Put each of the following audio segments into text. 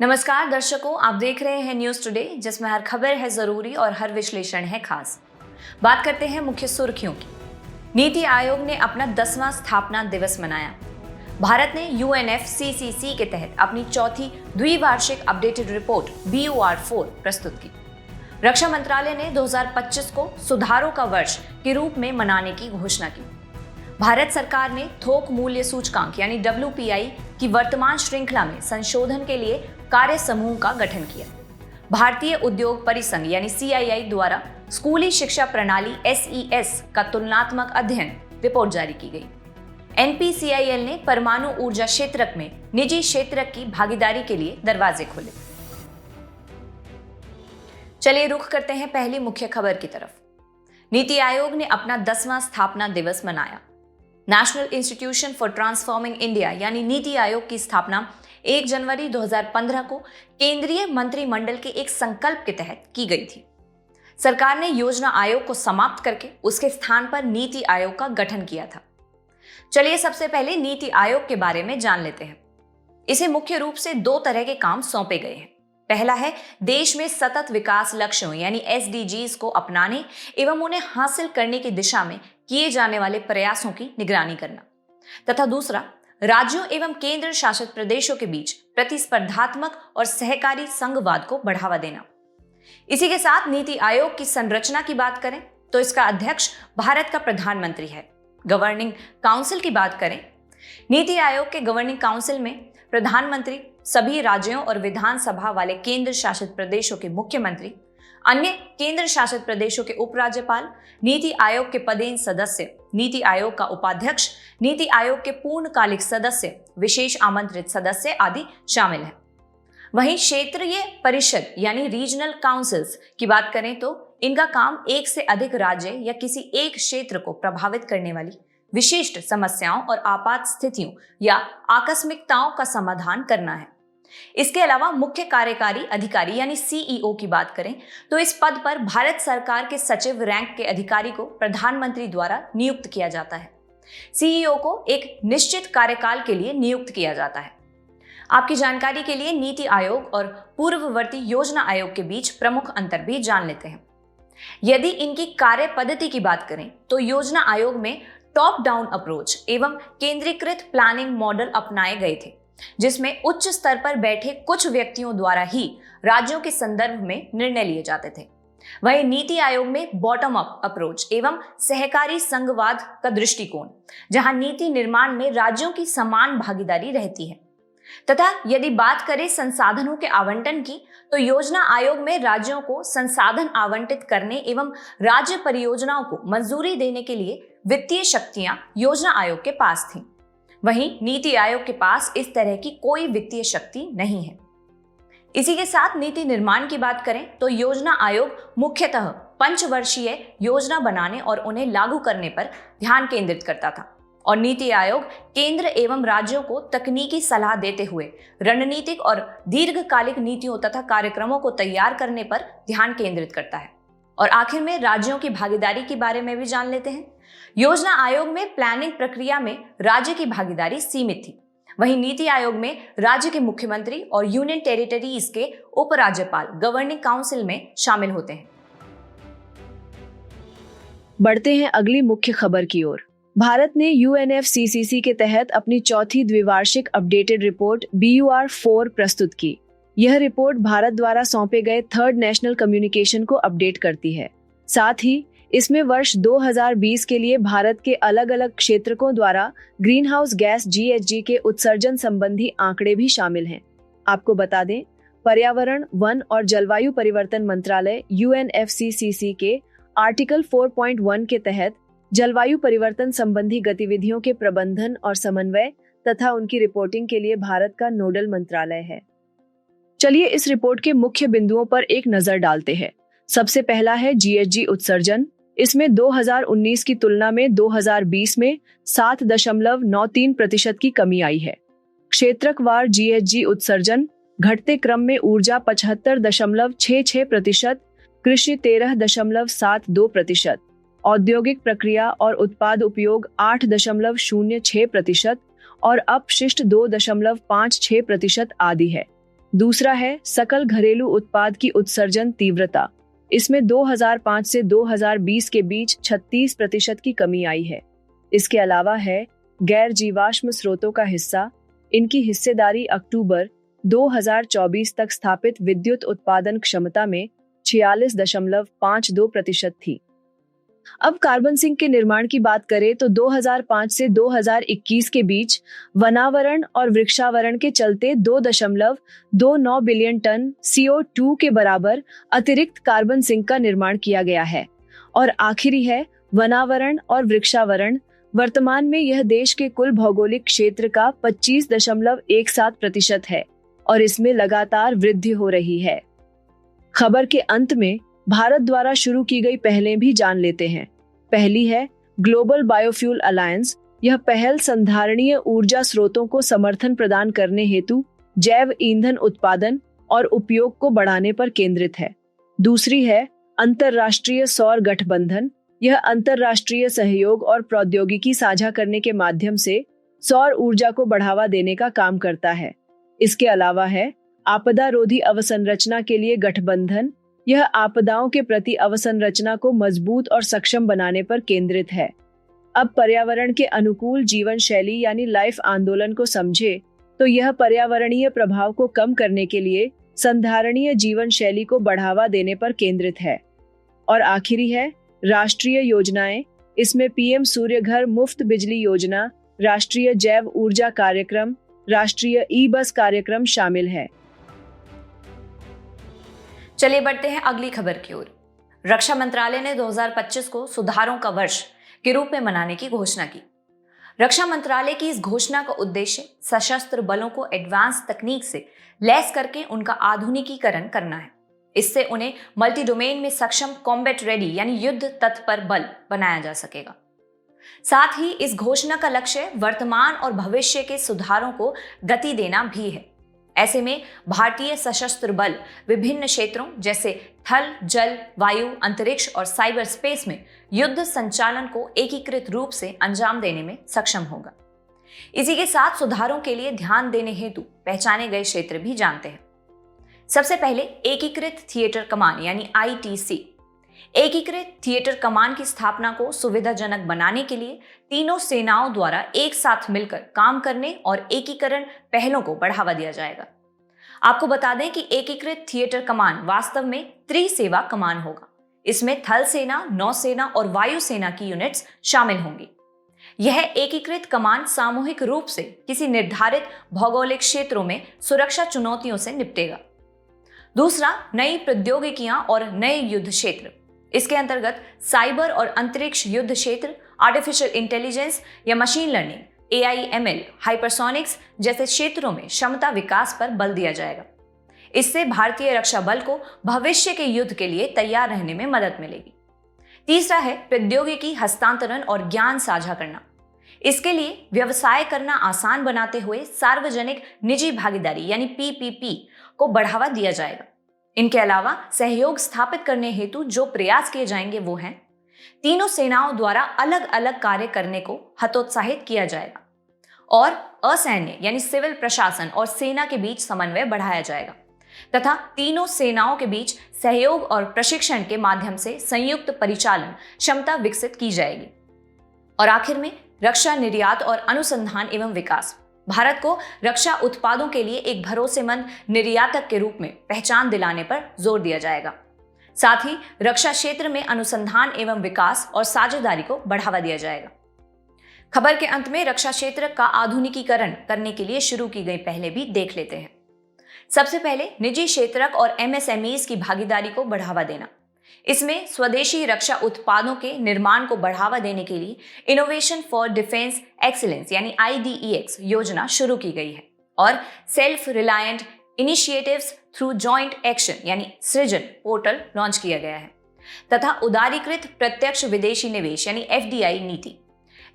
नमस्कार दर्शकों, आप देख रहे हैं न्यूज टुडे, जिसमें हर खबर है जरूरी और हर विश्लेषण है खास। बात करते हैं मुख्य सुर्खियों की। नीति आयोग ने अपना 10वां स्थापना दिवस मनाया। भारत ने UNFCCC के तहत अपनी चौथी द्विवार्षिक अपडेटेड रिपोर्ट BUR-4 प्रस्तुत की। रक्षा मंत्रालय ने 2025 को सुधारों का वर्ष के रूप में मनाने की घोषणा की। भारत सरकार ने थोक मूल्य सूचकांक यानी WPI की वर्तमान श्रृंखला में संशोधन के लिए कार्य समूह का गठन किया। भारतीय उद्योग परिसंघ यानी CII द्वारा स्कूली शिक्षा प्रणाली SES का तुलनात्मक अध्ययन रिपोर्ट जारी की गई। NPCIL ने परमाणु ऊर्जा क्षेत्र में निजी क्षेत्र की भागीदारी के लिए दरवाजे खोले। चलिए रुख करते हैं पहली मुख्य खबर की तरफ। नीति आयोग ने अपना 10वां स्थापना दिवस मनाया। National institution for transforming India यानी नीति आयोग की स्थापना 1 जनवरी 2015 को केंद्रीय मंत्रिमंडल के एक संकल्प के तहत की गई थी। सरकार ने योजना आयोग को समाप्त करके उसके स्थान पर नीति आयोग का गठन किया था। चलिए सबसे पहले नीति आयोग के बारे में जान लेते हैं। इसे मुख्य रूप से 2 तरह के काम सौंपे गए हैं। पहला है देश में सतत विकास लक्ष्यों यानी SDGs को अपनाने एवं उन्हें हासिल करने की दिशा में किए जाने वाले प्रयासों की निगरानी करना, तथा दूसरा राज्यों एवं केंद्र शासित प्रदेशों के बीच प्रतिस्पर्धात्मक और सहकारी संघवाद को बढ़ावा देना। इसी के साथ नीति आयोग की संरचना की बात करें तो इसका अध्यक्ष भारत का प्रधानमंत्री है। गवर्निंग काउंसिल की बात करें, नीति आयोग के गवर्निंग काउंसिल में प्रधानमंत्री, सभी राज्यों और विधानसभा वाले केंद्र शासित प्रदेशों के मुख्यमंत्री, अन्य केंद्र शासित प्रदेशों के उपराज्यपाल, नीति आयोग के पदेन सदस्य, नीति आयोग का उपाध्यक्ष, नीति आयोग के पूर्णकालिक सदस्य, विशेष आमंत्रित सदस्य आदि शामिल हैं। वहीं क्षेत्रीय परिषद यानी रीजनल काउंसिल्स की बात करें तो इनका काम एक से अधिक राज्य या किसी एक क्षेत्र को प्रभावित करने वाली विशिष्ट समस्याओं और आपात स्थितियों या आकस्मिकताओं का समाधान करना है। इसके अलावा मुख्य कार्यकारी अधिकारी यानी CEO की बात करें तो इस पद पर भारत सरकार के सचिव रैंक के अधिकारी को प्रधानमंत्री द्वारा नियुक्त किया जाता है। CEO को एक निश्चित कार्यकाल के लिए नियुक्त किया जाता है। आपकी जानकारी के लिए नीति आयोग और पूर्ववर्ती योजना आयोग के बीच प्रमुख अंतर भी जान लेते हैं। यदि इनकी कार्य पद्धति की बात करें तो योजना आयोग में टॉप डाउन अप्रोच एवं केंद्रीकृत प्लानिंग मॉडल अपनाए गए थे, जिसमें उच्च स्तर पर बैठे कुछ व्यक्तियों द्वारा ही राज्यों के संदर्भ में निर्णय लिए जाते थे। वहीं नीति आयोग में बॉटम अप अप्रोच एवं सहकारी संघवाद का दृष्टिकोण, जहां नीति निर्माण में राज्यों की समान भागीदारी रहती है। तथा यदि बात करें संसाधनों के आवंटन की तो योजना आयोग में राज्यों को संसाधन आवंटित करने एवं राज्य परियोजनाओं को मंजूरी देने के लिए वित्तीय शक्तियां योजना आयोग के पास थीं। वहीं नीति आयोग के पास इस तरह की कोई वित्तीय शक्ति नहीं है। इसी के साथ नीति निर्माण की बात करें तो योजना आयोग मुख्यतः पंचवर्षीय योजना बनाने और उन्हें लागू करने पर ध्यान केंद्रित करता था, और नीति आयोग केंद्र एवं राज्यों को तकनीकी सलाह देते हुए रणनीतिक और दीर्घकालिक नीतियों तथा कार्यक्रमों को तैयार करने पर ध्यान केंद्रित करता है। और आखिर में राज्यों की भागीदारी के बारे में भी जान लेते हैं। योजना आयोग में प्लानिंग प्रक्रिया में राज्य की भागीदारी सीमित थी। वहीं नीति आयोग में राज्य के मुख्यमंत्री और यूनियन टेरिटरीज के उपराज्यपाल गवर्निंग काउंसिल में शामिल होते हैं। बढ़ते हैं अगली मुख्य खबर की ओर। भारत ने UNFCCC के तहत अपनी चौथी द्विवार्षिक अपडेटेड रिपोर्ट BUR-4 प्रस्तुत की। यह रिपोर्ट भारत द्वारा सौंपे गए 3rd नेशनल कम्युनिकेशन को अपडेट करती है। साथ ही इसमें वर्ष 2020 के लिए भारत के अलग अलग क्षेत्रकों द्वारा ग्रीन हाउस गैस GHG के उत्सर्जन संबंधी आंकड़े भी शामिल हैं। आपको बता दें, पर्यावरण, वन और जलवायु परिवर्तन मंत्रालय UNFCCC के आर्टिकल 4.1 के तहत जलवायु परिवर्तन संबंधी गतिविधियों के प्रबंधन और समन्वय तथा उनकी रिपोर्टिंग के लिए भारत का नोडल मंत्रालय है। चलिए इस रिपोर्ट के मुख्य बिंदुओं पर एक नजर डालते हैं। सबसे पहला है GHG उत्सर्जन। इसमें 2019 की तुलना में 2020 में 7.93% की कमी आई है। क्षेत्रकवार GHG उत्सर्जन घटते क्रम में ऊर्जा 75.66%, कृषि 13.72%, औद्योगिक प्रक्रिया और उत्पाद उपयोग 8.06% और अपशिष्ट 2.56% आदि है। दूसरा है सकल घरेलू उत्पाद की उत्सर्जन तीव्रता। इसमें 2005 से 2020 के बीच 36% की कमी आई है। इसके अलावा है गैर जीवाश्म स्रोतों का हिस्सा। इनकी हिस्सेदारी अक्टूबर 2024 तक स्थापित विद्युत उत्पादन क्षमता में 46.52% थी। अब कार्बन सिंक के निर्माण की बात करें तो 2005 से 2021 के बीच वनावरण और वृक्षावरण के चलते 2.29 बिलियन टन CO2 के बराबर अतिरिक्त कार्बन सिंक का निर्माण किया गया है। और आखिरी है वनावरण और वृक्षावरण। वर्तमान में यह देश के कुल भौगोलिक क्षेत्र का 25.17% है और इसमें लगातार वृद्धि हो रही है। खबर के अंत में भारत द्वारा शुरू की गई पहलें भी जान लेते हैं। पहली है ग्लोबल बायोफ्यूल अलायंस। यह पहल संधारणीय ऊर्जा स्रोतों को समर्थन प्रदान करने हेतु जैव ईंधन उत्पादन और उपयोग को बढ़ाने पर केंद्रित है। दूसरी है अंतर्राष्ट्रीय सौर गठबंधन। यह अंतर्राष्ट्रीय सहयोग और प्रौद्योगिकी साझा करने के माध्यम से सौर ऊर्जा को बढ़ावा देने का काम करता है। इसके अलावा है आपदा रोधी अवसंरचना के लिए गठबंधन। यह आपदाओं के प्रति अवसंरचना को मजबूत और सक्षम बनाने पर केंद्रित है। अब पर्यावरण के अनुकूल जीवन शैली यानी लाइफ आंदोलन को समझे तो यह पर्यावरणीय प्रभाव को कम करने के लिए संधारणीय जीवन शैली को बढ़ावा देने पर केंद्रित है। और आखिरी है राष्ट्रीय योजनाएं। इसमें पीएम सूर्य घर मुफ्त बिजली योजना, राष्ट्रीय जैव ऊर्जा कार्यक्रम, राष्ट्रीय ई बस कार्यक्रम शामिल है। चलिए बढ़ते हैं अगली खबर की ओर। रक्षा मंत्रालय ने 2025 को सुधारों का वर्ष के रूप में मनाने की घोषणा की। रक्षा मंत्रालय की इस घोषणा का उद्देश्य सशस्त्र बलों को एडवांस तकनीक से लैस करके उनका आधुनिकीकरण करना है। इससे उन्हें मल्टी डोमेन में सक्षम कॉम्बैट रेडी यानी युद्ध तत्पर बल बनाया जा सकेगा। साथ ही इस घोषणा का लक्ष्य वर्तमान और भविष्य के सुधारों को गति देना भी है। ऐसे में भारतीय सशस्त्र बल विभिन्न क्षेत्रों जैसे थल, जल, वायु, अंतरिक्ष और साइबर स्पेस में युद्ध संचालन को एकीकृत रूप से अंजाम देने में सक्षम होगा। इसी के साथ सुधारों के लिए ध्यान देने हेतु पहचाने गए क्षेत्र भी जानते हैं। सबसे पहले एकीकृत थिएटर कमान यानी ITC। एकीकृत थिएटर कमान की स्थापना को सुविधाजनक बनाने के लिए तीनों सेनाओं द्वारा एक साथ मिलकर काम करने और एकीकरण पहलों को बढ़ावा दिया जाएगा। आपको बता दें कि एकीकृत थिएटर कमान वास्तव में त्रिसेवा कमान होगा। इसमें थल सेना, नौसेना और वायुसेना की यूनिट्स शामिल होंगी। यह एकीकृत कमान सामूहिक रूप से किसी निर्धारित भौगोलिक क्षेत्रों में सुरक्षा चुनौतियों से निपटेगा। दूसरा, नई प्रौद्योगिकियां और नए युद्ध क्षेत्र। इसके अंतर्गत साइबर और अंतरिक्ष युद्ध क्षेत्र, आर्टिफिशियल इंटेलिजेंस या मशीन लर्निंग, AIML, हाइपरसोनिक्स जैसे क्षेत्रों में क्षमता विकास पर बल दिया जाएगा। इससे भारतीय रक्षा बल को भविष्य के युद्ध के लिए तैयार रहने में मदद मिलेगी। तीसरा है प्रौद्योगिकी हस्तांतरण और ज्ञान साझा करना। इसके लिए व्यवसाय करना आसान बनाते हुए सार्वजनिक निजी भागीदारी यानी PPP को बढ़ावा दिया जाएगा। इनके अलावा सहयोग स्थापित करने हेतु जो प्रयास किए जाएंगे वो हैं, तीनों सेनाओं द्वारा अलग अलग कार्य करने को हतोत्साहित किया जाएगा और असैन्य यानी सिविल प्रशासन और सेना के बीच समन्वय बढ़ाया जाएगा तथा तीनों सेनाओं के बीच सहयोग और प्रशिक्षण के माध्यम से संयुक्त परिचालन क्षमता विकसित की जाएगी। और आखिर में रक्षा निर्यात और अनुसंधान एवं विकास। भारत को रक्षा उत्पादों के लिए एक भरोसेमंद निर्यातक के रूप में पहचान दिलाने पर जोर दिया जाएगा। साथ ही रक्षा क्षेत्र में अनुसंधान एवं विकास और साझेदारी को बढ़ावा दिया जाएगा। खबर के अंत में रक्षा क्षेत्र का आधुनिकीकरण करने के लिए शुरू की गई पहले भी देख लेते हैं। सबसे पहले निजी क्षेत्रक और MSMEs की भागीदारी को बढ़ावा देना। इसमें स्वदेशी रक्षा उत्पादों के निर्माण को बढ़ावा देने के लिए इनोवेशन फॉर डिफेंस एक्सीलेंस यानी IDEX योजना शुरू की गई है और self reliant initiatives through joint action यानी सृजन पोर्टल लॉन्च किया गया है तथा उदारीकृत प्रत्यक्ष विदेशी निवेश यानी FDI नीति,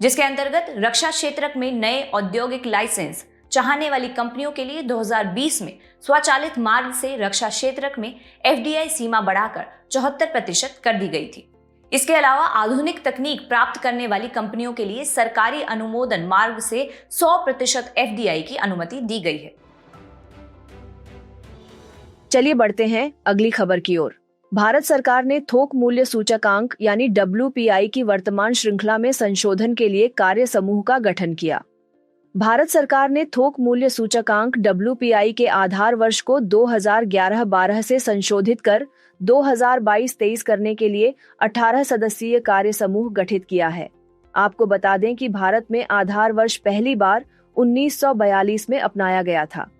जिसके अंतर्गत रक्षा क्षेत्र में नए औद्योगिक लाइसेंस चाहने वाली कंपनियों के लिए 2020 में स्वचालित मार्ग से रक्षा क्षेत्र में FDI सीमा बढ़ाकर 74% कर दी गई थी। इसके अलावा आधुनिक तकनीक प्राप्त करने वाली कंपनियों के लिए सरकारी अनुमोदन मार्ग से 100% FDI की अनुमति दी गई है। चलिए बढ़ते हैं अगली खबर की ओर। भारत सरकार ने थोक मूल्य सूचकांक यानी WPI की वर्तमान श्रृंखला में संशोधन के लिए कार्य समूह का गठन किया। भारत सरकार ने थोक मूल्य सूचकांक WPI के आधार वर्ष को 2011-12 से संशोधित कर 2022-23 करने के लिए 18 सदस्यीय कार्य समूह गठित किया है। आपको बता दें कि भारत में आधार वर्ष पहली बार 1942 में अपनाया गया था।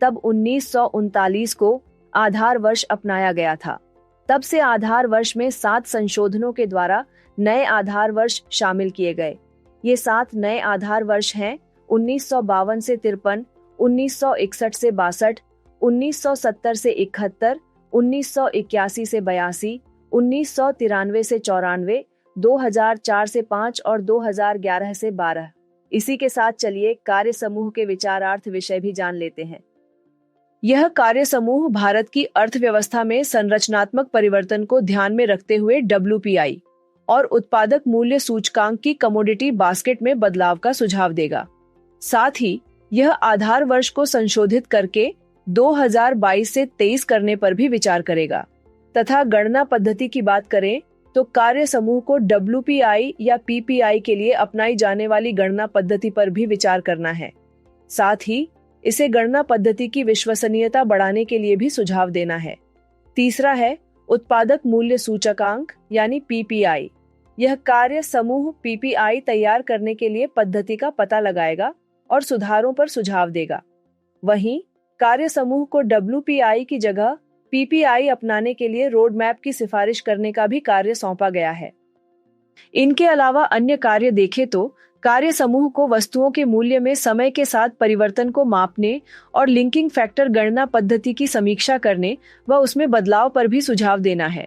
तब 1939 को आधार वर्ष अपनाया गया था। तब से आधार वर्ष में 7 संशोधनों के द्वारा नए आधार वर्ष शामिल किए गए। ये 7 नए आधार वर्ष हैं 1952 से 53, 1961 से 62, 1970 से 71, 1981 से 82, 1993 से 94, 2004 से 5 और 2011 से 12। इसी के साथ चलिए कार्य समूह के विचारार्थ विषय भी जान लेते हैं। यह कार्य समूह भारत की अर्थव्यवस्था में संरचनात्मक परिवर्तन को ध्यान में रखते हुए WPI और उत्पादक मूल्य सूचकांक की कमोडिटी बास्केट में बदलाव का सुझाव देगा। साथ ही यह आधार वर्ष को संशोधित करके 2022 से 23 करने पर भी विचार करेगा तथा गणना पद्धति की बात करें तो कार्य समूह को WPI या PPI के लिए अपनाई जाने वाली गणना पद्धति पर भी विचार करना है। साथ ही इसे गणना पद्धति की विश्वसनीयता बढ़ाने के लिए भी सुझाव देना है। तीसरा है उत्पादक मूल्य सूचकांक यानी PPI। यह कार्य समूह PPI तैयार करने के लिए पद्धति का पता लगाएगा और सुधारों पर सुझाव देगा। वहीं कार्य समूह को WPI की जगह PPI अपनाने के लिए रोड मैप की सिफारिश करने का भी कार्य सौंपा गया है। इनके अलावा अन्य कार्य देखें तो कार्य समूह को वस्तुओं के मूल्य में समय के साथ परिवर्तन को मापने और लिंकिंग फैक्टर गणना पद्धति की समीक्षा करने व उसमें बदलाव पर भी सुझाव देना है।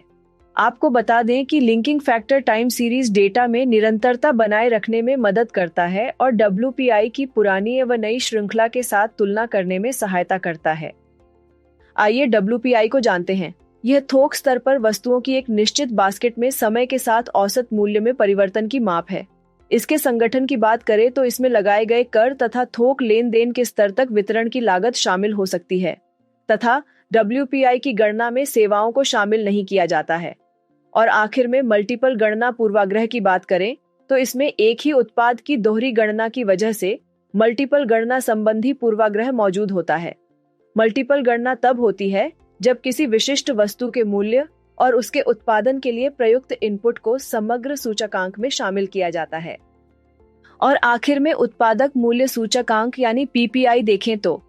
आपको बता दें कि linking factor time series data में निरंतरता बनाए रखने में मदद करता है और WPI की पुरानी व नई श्रृंखला के साथ तुलना करने में सहायता करता है। आइए WPI को जानते हैं। यह थोक स्तर पर वस्तुओं की एक निश्चित बास्केट में समय के साथ औसत मूल्य में परिवर्तन की माप है। इसके संगठन की बात करें तो इसमें लगाए गए कर तथा थोक लेन देन के स्तर तक वितरण की लागत शामिल हो सकती है तथा WPI की गणना में सेवाओं को शामिल नहीं किया जाता है। और आखिर में मल्टीपल गणना पूर्वाग्रह की बात करें तो इसमें एक ही उत्पाद की दोहरी गणना की वजह से मल्टीपल गणना संबंधी पूर्वाग्रह मौजूद होता है। मल्टीपल गणना तब होती है जब किसी विशिष्ट वस्तु के मूल्य और उसके उत्पादन के लिए प्रयुक्त इनपुट को समग्र सूचकांक में शामिल किया जाता है। और आखिर में उत्पादक मूल्य सूचकांक यानी PPI देखें तो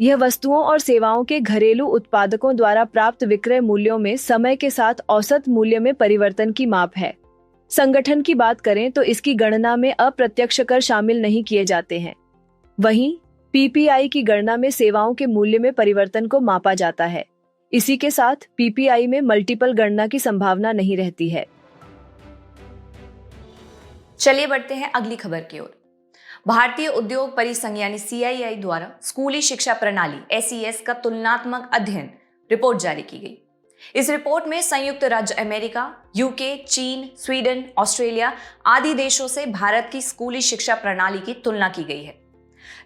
यह वस्तुओं और सेवाओं के घरेलू उत्पादकों द्वारा प्राप्त विक्रय मूल्यों में समय के साथ औसत मूल्य में परिवर्तन की माप है। संगठन की बात करें तो इसकी गणना में अप्रत्यक्ष कर शामिल नहीं किए जाते हैं। वहीं PPI की गणना में सेवाओं के मूल्य में परिवर्तन को मापा जाता है। इसी के साथ PPI में मल्टीपल गणना की संभावना नहीं रहती है। चलिए बढ़ते हैं अगली खबर की ओर। भारतीय उद्योग परिसंघ यानी CII द्वारा स्कूली शिक्षा प्रणाली SES का तुलनात्मक अध्ययन रिपोर्ट जारी की गई। इस रिपोर्ट में संयुक्त राज्य अमेरिका, UK, चीन, स्वीडन, ऑस्ट्रेलिया आदि देशों से भारत की स्कूली शिक्षा प्रणाली की तुलना की गई है।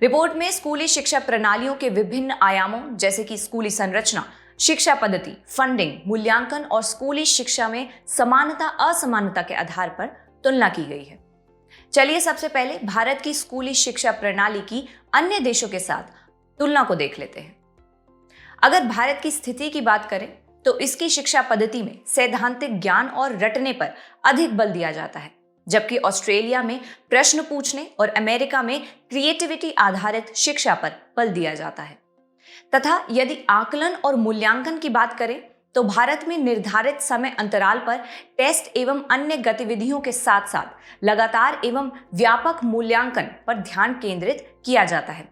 रिपोर्ट में स्कूली शिक्षा प्रणालियों के विभिन्न आयामों जैसे कि स्कूली संरचना, शिक्षा पद्धति, फंडिंग, मूल्यांकन और स्कूली शिक्षा में समानता असमानता के आधार पर तुलना की गई है। चलिए सबसे पहले भारत की स्कूली शिक्षा प्रणाली की अन्य देशों के साथ तुलना को देख लेते हैं। अगर भारत की स्थिति की बात करें तो इसकी शिक्षा पद्धति में सैद्धांतिक ज्ञान और रटने पर अधिक बल दिया जाता है, जबकि ऑस्ट्रेलिया में प्रश्न पूछने और अमेरिका में क्रिएटिविटी आधारित शिक्षा पर बल दिया जाता है। तथा यदि आकलन और मूल्यांकन की बात करें तो भारत में निर्धारित समय अंतराल पर टेस्ट एवं अन्य गतिविधियों के साथ साथ लगातार एवं व्यापक मूल्यांकन पर ध्यान केंद्रित किया जाता है,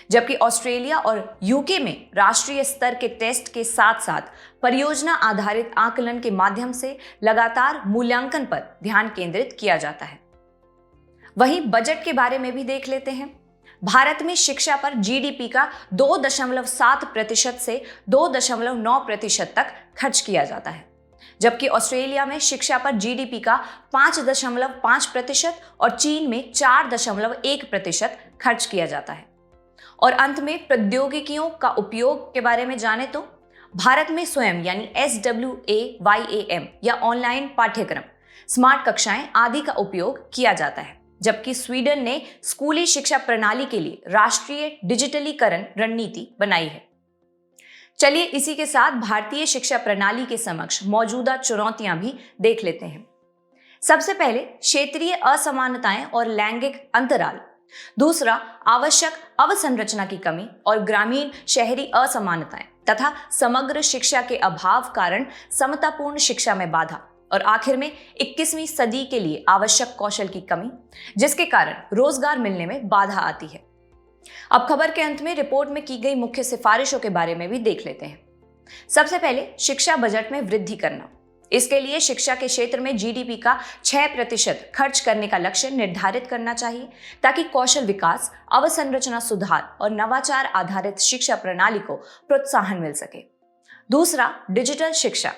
जबकि ऑस्ट्रेलिया और UK में राष्ट्रीय स्तर के टेस्ट के साथ साथ परियोजना आधारित आकलन के माध्यम से लगातार मूल्यांकन पर ध्यान केंद्रित किया जाता है। वहीं बजट के बारे में भी देख लेते हैं। भारत में शिक्षा पर GDP का 2.7% से 2.9% तक खर्च किया जाता है, जबकि ऑस्ट्रेलिया में शिक्षा पर GDP का 5.5% और चीन में 4.1% खर्च किया जाता है। और अंत में प्रौद्योगिकियों का उपयोग के बारे में जाने तो भारत में स्वयं यानी SWAYAM या ऑनलाइन पाठ्यक्रम, स्मार्ट कक्षाएं आदि का उपयोग किया जाता है, जबकि स्वीडन ने स्कूली शिक्षा प्रणाली के लिए राष्ट्रीय डिजिटलीकरण रणनीति बनाई है। चलिए इसी के साथ भारतीय शिक्षा प्रणाली के समक्ष मौजूदा चुनौतियां भी देख लेते हैं। सबसे पहले क्षेत्रीय असमानताएं और लैंगिक अंतराल, दूसरा आवश्यक अवसंरचना की कमी और ग्रामीण शहरी असमानताएं तथा समग्र शिक्षा के अभाव कारण समतापूर्ण शिक्षा में बाधा, और आखिर में 21वीं सदी के लिए आवश्यक कौशल की कमी, जिसके कारण रोजगार मिलने में बाधा आती है। अब खबर के अंत में रिपोर्ट में की गई मुख्य सिफारिशों के बारे में भी देख लेते हैं। सबसे पहले शिक्षा बजट में वृद्धि करना। इसके लिए शिक्षा के क्षेत्र में GDP का 6% खर्च करने का लक्ष्य निर्धारित करना चाहिए, ताकि कौशल विकास, अवसंरचना सुधार और नवाचार आधारित शिक्षा प्रणाली को प्रोत्साहन मिल सके। दूसरा, डिजिटल शिक्षा।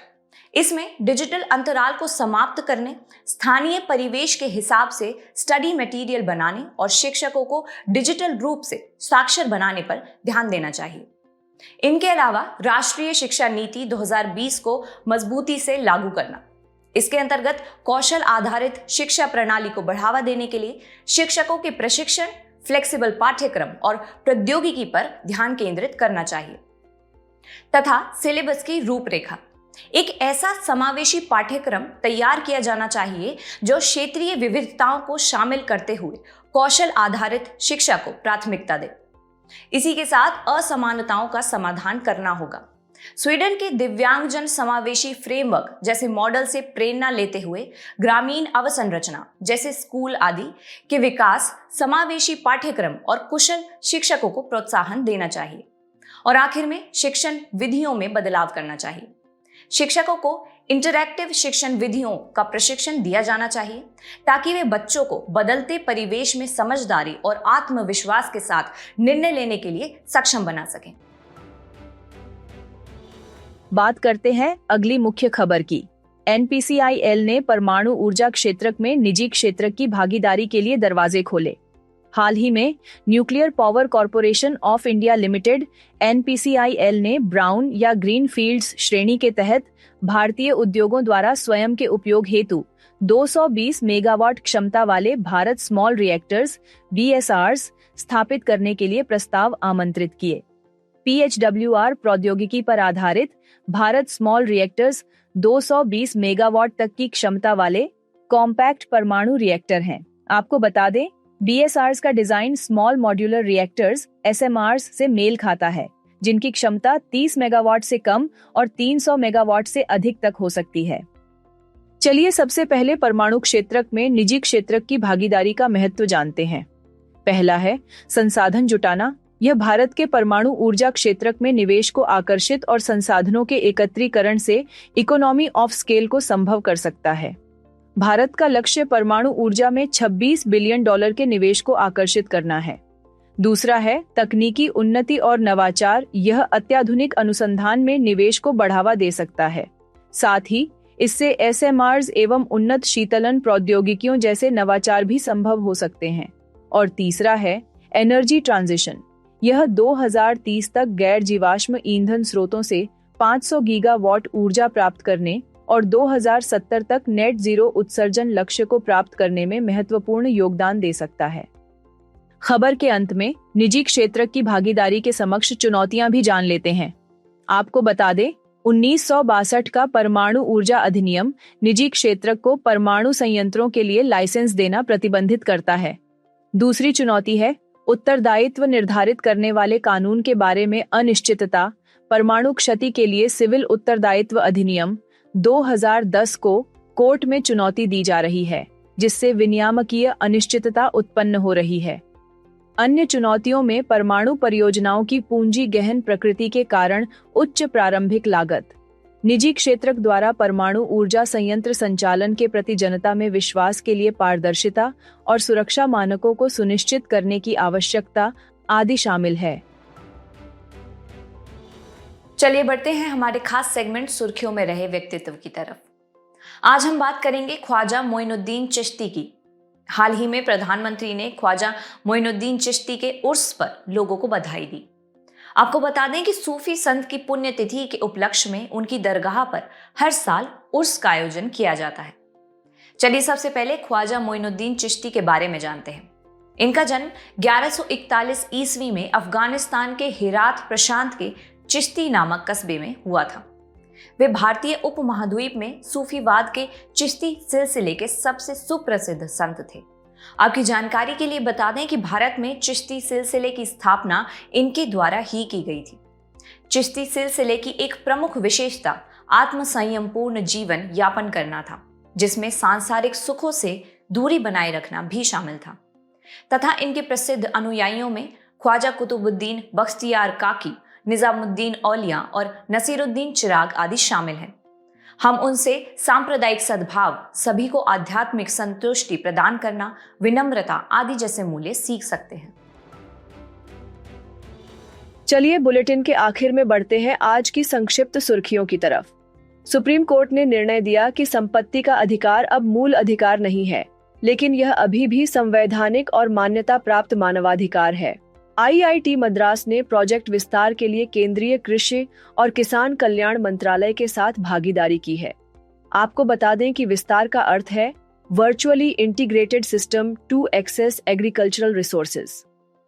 इसमें डिजिटल अंतराल को समाप्त करने, स्थानीय परिवेश के हिसाब से स्टडी मटेरियल बनाने और शिक्षकों को डिजिटल रूप से साक्षर बनाने पर ध्यान देना चाहिए। इनके अलावा राष्ट्रीय शिक्षा नीति 2020 को मजबूती से लागू करना। इसके अंतर्गत कौशल आधारित शिक्षा प्रणाली को बढ़ावा देने के लिए शिक्षकों के प्रशिक्षण, फ्लेक्सिबल पाठ्यक्रम और प्रौद्योगिकी पर ध्यान केंद्रित करना चाहिए। तथा सिलेबस की रूपरेखा। एक ऐसा समावेशी पाठ्यक्रम तैयार किया जाना चाहिए जो क्षेत्रीय विविधताओं को शामिल करते हुए कौशल आधारित शिक्षा को प्राथमिकता दे। इसी के साथ असमानताओं का समाधान करना होगा। स्वीडन के दिव्यांगजन समावेशी फ्रेमवर्क जैसे मॉडल से प्रेरणा लेते हुए ग्रामीण अवसंरचना जैसे स्कूल आदि के विकास, समावेशी पाठ्यक्रम और कुशल शिक्षकों को प्रोत्साहन देना चाहिए। और आखिर में शिक्षण विधियों में बदलाव करना चाहिए। शिक्षकों को इंटरैक्टिव शिक्षण विधियों का प्रशिक्षण दिया जाना चाहिए, ताकि वे बच्चों को बदलते परिवेश में समझदारी और आत्मविश्वास के साथ निर्णय लेने के लिए सक्षम बना सकें। बात करते हैं अगली मुख्य खबर की। NPCIL ने परमाणु ऊर्जा क्षेत्र में निजी क्षेत्र की भागीदारी के लिए दरवाजे खोले। हाल ही में nuclear power corporation of India limited NPCIL ने ब्राउन या ग्रीन फील्ड्स श्रेणी के तहत भारतीय उद्योगों द्वारा स्वयं के उपयोग हेतु 220 मेगावाट क्षमता वाले भारत स्मॉल रिएक्टर्स BSRs स्थापित करने के लिए प्रस्ताव आमंत्रित किए। PHWR प्रौद्योगिकी पर आधारित भारत स्मॉल रिएक्टर्स 220 मेगावाट तक की क्षमता वाले कॉम्पैक्ट परमाणु रिएक्टर हैं। आपको बता दें, BSRs का design small modular reactors SMRs से मेल खाता है, जिनकी क्षमता 30 मेगावाट से कम और 300 मेगावाट से अधिक तक हो सकती है। चलिए सबसे पहले परमाणु क्षेत्र में निजी क्षेत्र की भागीदारी का महत्व जानते हैं। पहला है संसाधन जुटाना। यह भारत के परमाणु ऊर्जा क्षेत्र में निवेश को आकर्षित और संसाधनों के एकत्रीकरण से इकोनॉमी ऑफ स्केल को संभव कर सकता है। भारत का लक्ष्य परमाणु ऊर्जा में $26 बिलियन के निवेश को आकर्षित करना है। दूसरा है तकनीकी उन्नति और नवाचार। यह अत्याधुनिक अनुसंधान में निवेश को बढ़ावा दे सकता है। साथ ही इससे SMRs एवं उन्नत शीतलन प्रौद्योगिकियों जैसे नवाचार भी संभव हो सकते हैं। और तीसरा है एनर्जी ट्रांजिशन। यह 2030 तक गैर जीवाश्म ईंधन स्रोतों से 500 गीगावाट ऊर्जा प्राप्त करने और 2070 तक नेट जीरो उत्सर्जन लक्ष्य को प्राप्त करने में महत्वपूर्ण योगदान दे सकता है। खबर के अंत में निजी क्षेत्र की भागीदारी के समक्ष चुनौतियां भी जान लेते हैं। आपको बता दें, 1962 का परमाणु ऊर्जा अधिनियम निजी क्षेत्र को परमाणु संयंत्रों के लिए लाइसेंस देना प्रतिबंधित करता है। दूसरी चुनौती है उत्तरदायित्व निर्धारित करने वाले कानून के बारे में अनिश्चितता। परमाणु क्षति के लिए सिविल उत्तरदायित्व अधिनियम 2010 को कोर्ट में चुनौती दी जा रही है, जिससे विनियामकीय अनिश्चितता उत्पन्न हो रही है। अन्य चुनौतियों में परमाणु परियोजनाओं की पूंजी गहन प्रकृति के कारण उच्च प्रारंभिक लागत, निजी क्षेत्र द्वारा परमाणु ऊर्जा संयंत्र संचालन के प्रति जनता में विश्वास के लिए पारदर्शिता और सुरक्षा मानकों को सुनिश्चित करने की आवश्यकता आदि शामिल है। चलिए बढ़ते हैं हमारे खास सेगमेंट सुर्खियों में रहे व्यक्तित्व की तरफ। आज हम बात करेंगे ख्वाजा मोइनुद्दीन चिश्ती की। हाल ही में प्रधानमंत्री ने ख्वाजा मोइनुद्दीन चिश्ती के उर्स पर लोगों को बधाई दी। आपको बता दें कि सूफी संत की पुण्यतिथि के उपलक्ष्य में उनकी दरगाह पर हर साल उर्स का आयोजन किया जाता है। चलिए सबसे पहले ख्वाजा मोइनुद्दीन चिश्ती के बारे में जानते हैं। इनका जन्म 1141 ईस्वी में अफगानिस्तान के हेरात प्रशांत के चिश्ती नामक कस्बे में हुआ था। वे भारतीय उपमहाद्वीप में सूफीवाद के चिश्ती सिलसिले के सबसे सुप्रसिद्ध संत थे। आपकी जानकारी के लिए बता दें कि भारत में चिश्ती सिलसिले की स्थापना इनके द्वारा ही की गई थी। चिश्ती सिलसिले की एक प्रमुख विशेषता आत्मसंयमपूर्ण जीवन यापन करना था, जिसमें सांसारिक सुखों से दूरी बनाए रखना भी शामिल था, तथा इनके प्रसिद्ध अनुयायियों में ख्वाजा कुतुबुद्दीन बख्तियार काकी, निजामुद्दीन औलिया और नसीरुद्दीन चिराग आदि शामिल हैं। हम उनसे सांप्रदायिक सद्भाव, सभी को आध्यात्मिक संतुष्टि प्रदान करना, विनम्रता आदि जैसे मूल्य सीख सकते हैं। चलिए बुलेटिन के आखिर में बढ़ते हैं आज की संक्षिप्त सुर्खियों की तरफ। सुप्रीम कोर्ट ने निर्णय दिया कि संपत्ति का अधिकार अब मूल अधिकार नहीं है, लेकिन यह अभी भी संवैधानिक और मान्यता प्राप्त मानवाधिकार है। IIT मद्रास ने प्रोजेक्ट विस्तार के लिए केंद्रीय कृषि और किसान कल्याण मंत्रालय के साथ भागीदारी की है। आपको बता दें कि विस्तार का अर्थ है virtually integrated system to access agricultural resources.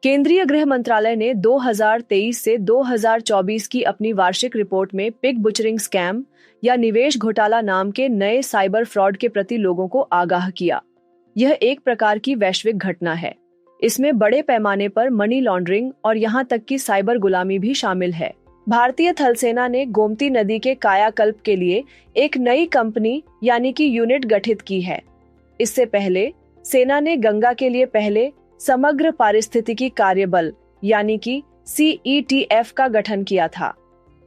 केंद्रीय गृह मंत्रालय ने 2023 से 2024 की अपनी वार्षिक रिपोर्ट में पिग बुचरिंग स्कैम या निवेश घोटाला नाम के नए साइबर फ्रॉड के प्रति लोगों को आगाह किया। यह एक प्रकार की वैश्विक घटना है। इसमें बड़े पैमाने पर मनी लॉन्ड्रिंग और यहाँ तक कि साइबर गुलामी भी शामिल है। भारतीय थल सेना ने गोमती नदी के कायाकल्प के लिए एक नई कंपनी यानी कि यूनिट गठित की है। इससे पहले सेना ने गंगा के लिए पहले समग्र पारिस्थितिकी कार्यबल यानी कि CETF का गठन किया था।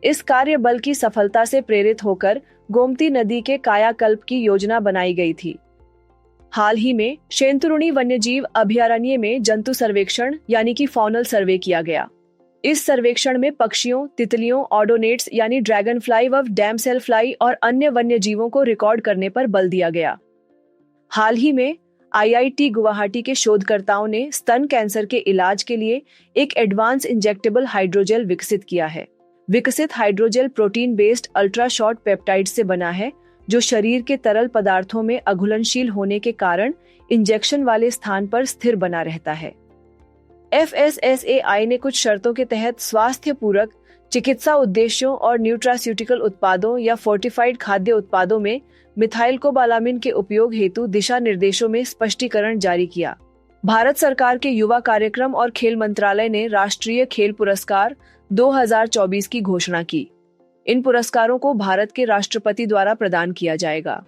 इस कार्यबल की सफलता से प्रेरित होकर गोमती नदी के कायाकल्प की योजना बनाई गई थी। हाल ही में शेंतुरुणी वन्यजीव अभयारण्य में जंतु सर्वेक्षण यानी कि फॉनल सर्वे किया गया। इस सर्वेक्षण में पक्षियों, तितलियों, ऑडोनेट्स यानी ड्रैगन फ्लाई व डैमसेल फ्लाई और अन्य वन्य जीवों को रिकॉर्ड करने पर बल दिया गया। हाल ही में IIT गुवाहाटी के शोधकर्ताओं ने स्तन कैंसर के इलाज के लिए एक एडवांस इंजेक्टेबल हाइड्रोजेल विकसित किया है। विकसित hydrogel protein based ultra short peptide से बना है, जो शरीर के तरल पदार्थों में अघुलनशील होने के कारण इंजेक्शन वाले स्थान पर स्थिर बना रहता है। FSSAI ने कुछ शर्तों के तहत स्वास्थ्य पूरक, चिकित्सा उद्देश्यों और न्यूट्रास्यूटिकल उत्पादों या फोर्टिफाइड खाद्य उत्पादों में मिथाइलकोबालामिन के उपयोग हेतु दिशा निर्देशों में स्पष्टीकरण जारी किया। भारत सरकार के युवा कार्यक्रम और खेल मंत्रालय ने राष्ट्रीय खेल पुरस्कार 2024 की घोषणा की। इन पुरस्कारों को भारत के राष्ट्रपति द्वारा प्रदान किया जाएगा।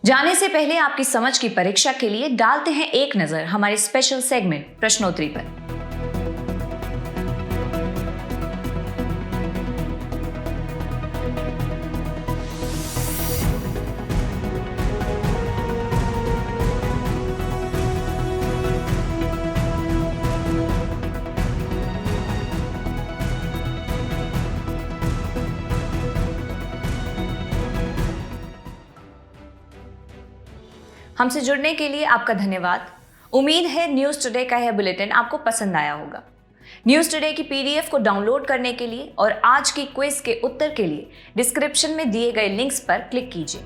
जाने से पहले आपकी समझ की परीक्षा के लिए डालते हैं एक नजर हमारे स्पेशल सेगमेंट प्रश्नोत्तरी पर। हमसे जुड़ने के लिए आपका धन्यवाद। उम्मीद है न्यूज़ टुडे का यह बुलेटिन आपको पसंद आया होगा। न्यूज़ टुडे की PDF को डाउनलोड करने के लिए और आज की क्विज के उत्तर के लिए डिस्क्रिप्शन में दिए गए लिंक्स पर क्लिक कीजिए।